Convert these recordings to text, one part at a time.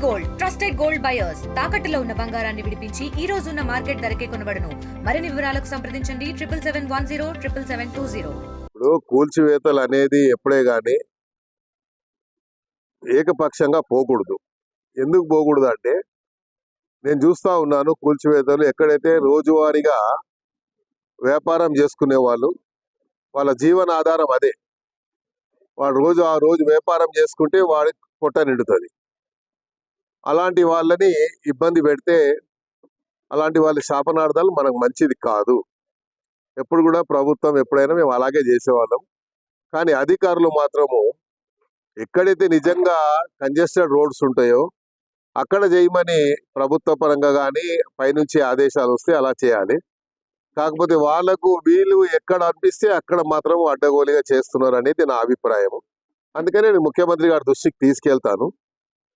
Gold trusted gold buyers తాకట్టులో ఉన్న బంగారాన్ని విడిపించి ఈ రోజు ఉన్న మార్కెట్ ధరకే కొనబడును. మరిన్ని వివరాలకు సంప్రదించండి 7771077720. ఇప్పుడు కూల్చివేతలు అనేది ఎప్పుడే గాని ఏకపక్షంగా పోకూడదు. ఎందుకు పోకూడదు అంటే నేను చూస్తా ఉన్నాను కూల్చివేతలు ఎక్కడైతే రోజువారీగా వ్యాపారం చేసుకునే వాళ్ళు వాళ్ళ జీవన ఆధారం అదే. వాడు ఆ రోజు వ్యాపారం చేసుకుంటే వాడి పొట్ట నిండుతుంది. అలాంటి వాళ్ళని ఇబ్బంది పెడితే అలాంటి వాళ్ళ శాపనార్థాలు మనకు మంచిది కాదు. ఎప్పుడు కూడా ప్రభుత్వం ఎప్పుడైనా మేము అలాగే చేసేవాళ్ళం. కానీ అధికారులు మాత్రము ఎక్కడైతే నిజంగా కంజెస్టెడ్ రోడ్స్ ఉంటాయో అక్కడ చేయమని ప్రభుత్వ పరంగా కానీ పైనుంచి ఆదేశాలు వస్తే అలా చేయాలి. కాకపోతే వాళ్లకు వీళ్ళు ఎక్కడ అనిపిస్తే అక్కడ మాత్రం అడ్డగోలుగా చేస్తున్నారు అనేది నా అభిప్రాయం. అందుకనే నేను ముఖ్యమంత్రి గారి దృష్టికి తీసుకెళ్తాను.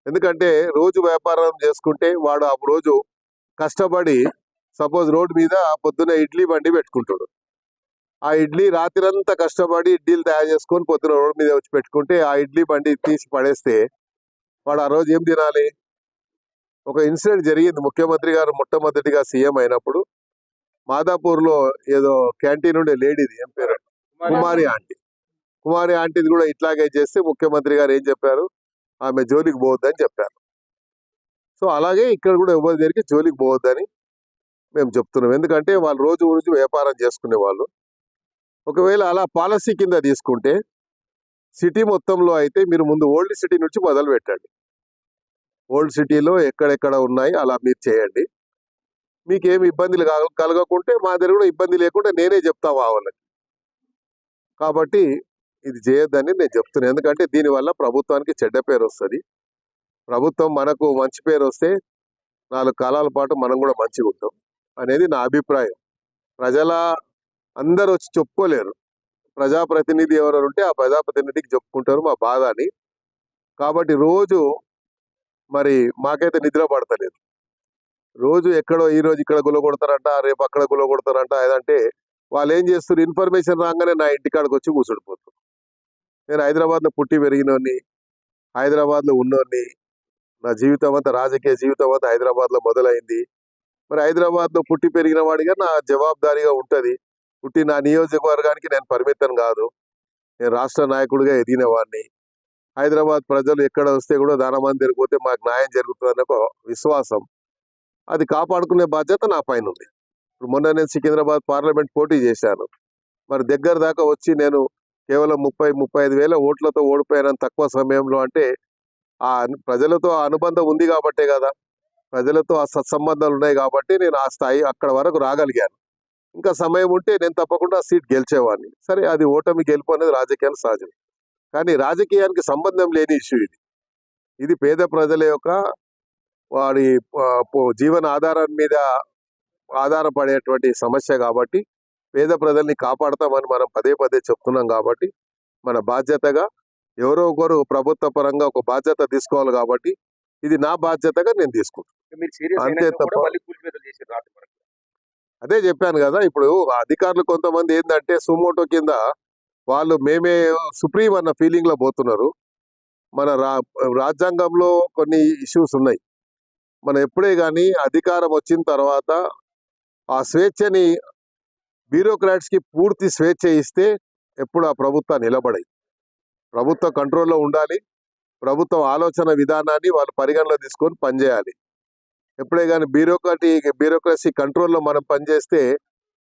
ఎందుకంటే రోజు వ్యాపారం చేసుకుంటే వాడు ఆ రోజు కష్టపడి సపోజ్ రోడ్డు మీద పొద్దున్న ఇడ్లీ బండి పెట్టుకుంటాడు. ఆ ఇడ్లీ రాత్రంతా కష్టపడి ఇడ్లీలు తయారు చేసుకొని పొద్దున రోడ్డు మీద వచ్చి పెట్టుకుంటే ఆ ఇడ్లీ బండి తీసి పడేస్తే వాడు ఆ రోజు ఏం తినాలి? ఒక ఇన్సిడెంట్ జరిగింది. ముఖ్యమంత్రి గారు మొట్టమొదటిగా సీఎం అయినప్పుడు మాదాపూర్లో ఏదో క్యాంటీన్ ఉండే లేడీది, ఏం పేరు, కుమారి ఆంటీది కూడా ఇట్లాగే చేస్తే ముఖ్యమంత్రి గారు ఏం చెప్పారు? ఆమె జోలికి పోవద్దని చెప్పారు. సో అలాగే ఇక్కడ కూడా ఎవరి దగ్గరికి జోలికి పోవద్దని మేము చెప్తున్నాం. ఎందుకంటే వాళ్ళు రోజు వ్యాపారం చేసుకునే వాళ్ళు. ఒకవేళ అలా పాలసీ కింద తీసుకుంటే సిటీ మొత్తంలో అయితే మీరు ముందు ఓల్డ్ సిటీ నుంచి మొదలు పెట్టండి. ఓల్డ్ సిటీలో ఎక్కడెక్కడ ఉన్నాయి అలా మీరు చేయండి. మీకేమి ఇబ్బందులు కలగకుంటే మా దగ్గర కూడా ఇబ్బంది లేకుండా నేనే చెప్తా వాళ్ళకి. కాబట్టి ఇది చేయొద్దని నేను చెప్తున్నాను. ఎందుకంటే దీనివల్ల ప్రభుత్వానికి చెడ్డ పేరు వస్తుంది. ప్రభుత్వం మనకు మంచి పేరు వస్తే 4 కాలాల పాటు మనం కూడా మంచిగా ఉంటాం అనేది నా అభిప్రాయం. ప్రజల అందరూ వచ్చి చెప్పుకోలేరు. ప్రజాప్రతినిధి ఎవరు ఉంటే ఆ ప్రజాప్రతినిధికి చెప్పుకుంటారు మా బాధ అని. కాబట్టి రోజు మరి మాకైతే నిద్ర పడతలేదు. రోజు ఎక్కడో ఈ రోజు ఇక్కడ గులగొడతారంట, రేపు అక్కడ గులగొడతారంట. ఏదంటే వాళ్ళు ఏం చేస్తారు? ఇన్ఫర్మేషన్ రాగానే నా ఇంటికాడికి వచ్చి కూర్చుడిపోతారు. నేను హైదరాబాద్లో పుట్టి పెరిగినోని, హైదరాబాద్లో ఉన్నోని, నా జీవితం అంతా రాజకీయ జీవితం అంతా హైదరాబాద్లో మొదలైంది. మరి హైదరాబాద్లో పుట్టి పెరిగిన వాడిగా నా జవాబుదారీగా ఉంటుంది. పుట్టి నా నియోజకవర్గానికి నేను పరిమితం కాదు. నేను రాష్ట్ర నాయకుడిగా ఎదిగిన వాడిని. హైదరాబాద్ ప్రజలు ఎక్కడ వస్తే కూడా దానమంది జరిగిపోతే మాకు న్యాయం జరుగుతుందనే ఒక విశ్వాసం, అది కాపాడుకునే బాధ్యత నా పైన ఉంది. ఇప్పుడు మొన్న నేను సికింద్రాబాద్ పార్లమెంట్ పోటీ చేశాను. మరి దగ్గర దాకా వచ్చి నేను కేవలం 30-35 వేల ఓట్లతో ఓడిపోయాను తక్కువ సమయంలో. అంటే ఆ ప్రజలతో ఆ అనుబంధం ఉంది కాబట్టే కదా, ప్రజలతో ఆ సత్సంబంధాలు ఉన్నాయి కాబట్టి నేను ఆ స్థాయి అక్కడ వరకు రాగలిగాను. ఇంకా సమయం ఉంటే నేను తప్పకుండా సీట్ గెలిచేవాడిని. సరే, అది ఓటమి గెలుపు అనేది రాజకీయానికి సహజం. కానీ రాజకీయానికి సంబంధం లేని ఇష్యూ ఇది. ఇది పేద ప్రజల యొక్క వాడి జీవన ఆధారం మీద ఆధారపడేటువంటి సమస్య కాబట్టి పేద ప్రజల్ని కాపాడతామని మనం పదే చెప్తున్నాం. కాబట్టి మన బాధ్యతగా ఎవరో ఒకరు ప్రభుత్వ పరంగా ఒక బాధ్యత తీసుకోవాలి. కాబట్టి ఇది నా బాధ్యతగా నేను తీసుకుంటాను. అంతే తప్ప అదే చెప్పాను కదా. ఇప్పుడు అధికారులు కొంతమంది ఏంటంటే సుమోటో కింద వాళ్ళు మేమే సుప్రీం అన్న ఫీలింగ్ లో పోతున్నారు. మన రాజ్యాంగంలో కొన్ని ఇష్యూస్ ఉన్నాయి. మనం ఎప్పుడే కానీ అధికారం వచ్చిన తర్వాత ఆ స్వేచ్ఛని బ్యూరోక్రాట్స్ కి పూర్తి స్వేచ్ఛ ఇస్తే ఎప్పుడు ఆ ప్రభుత్వం నిలబడాయి. ప్రభుత్వ కంట్రోల్లో ఉండాలి. ప్రభుత్వం ఆలోచన విధానాన్ని వాళ్ళు పరిగణలో తీసుకొని పనిచేయాలి. ఎప్పుడే కానీ బ్యూరోక్రసీ కంట్రోల్లో మనం పనిచేస్తే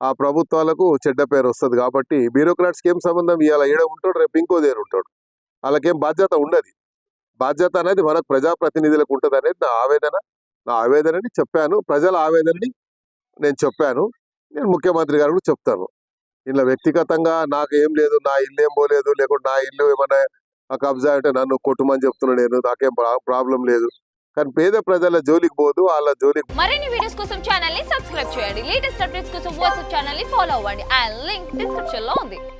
ఆ ప్రభుత్వాలకు చెడ్డ పేరు వస్తుంది. కాబట్టి బ్యూరోక్రాట్స్కి ఏం సంబంధం? ఇవాళ ఈడ ఉంటాడు, రేపు ఇంకో దగ్గర ఉంటాడు. వాళ్ళకేం బాధ్యత ఉండదు. బాధ్యత అనేది మనకు ప్రజాప్రతినిధులకు ఉంటుంది అనేది నా ఆవేదనని చెప్పాను. ప్రజల ఆవేదనని నేను చెప్పాను. నేను ముఖ్యమంత్రి గారు కూడా చెప్తాను. ఇలా వ్యక్తిగతంగా నాకు ఏం లేదు, నా ఇల్లు ఏం పోలేదు, లేకుంటే నా ఇల్లు ఏమైనా కబ్జా అంటే నన్ను కొట్టుమని చెప్తున్నాను. నేను నాకేం ప్రాబ్లం లేదు. కానీ పేద ప్రజల జోలికి పోదు, వాళ్ళ జోలికి. మరిన్ని వీడియోస్ కోసం ఛానల్ ని సబ్స్క్రైబ్ చేయండి. లేటెస్ట్ అప్డేట్స్ కోసం వాట్సాప్ ఛానల్ ని ఫాలో అవ్వండి. ఆ లింక్ డిస్క్రిప్షన్ లో ఉంది.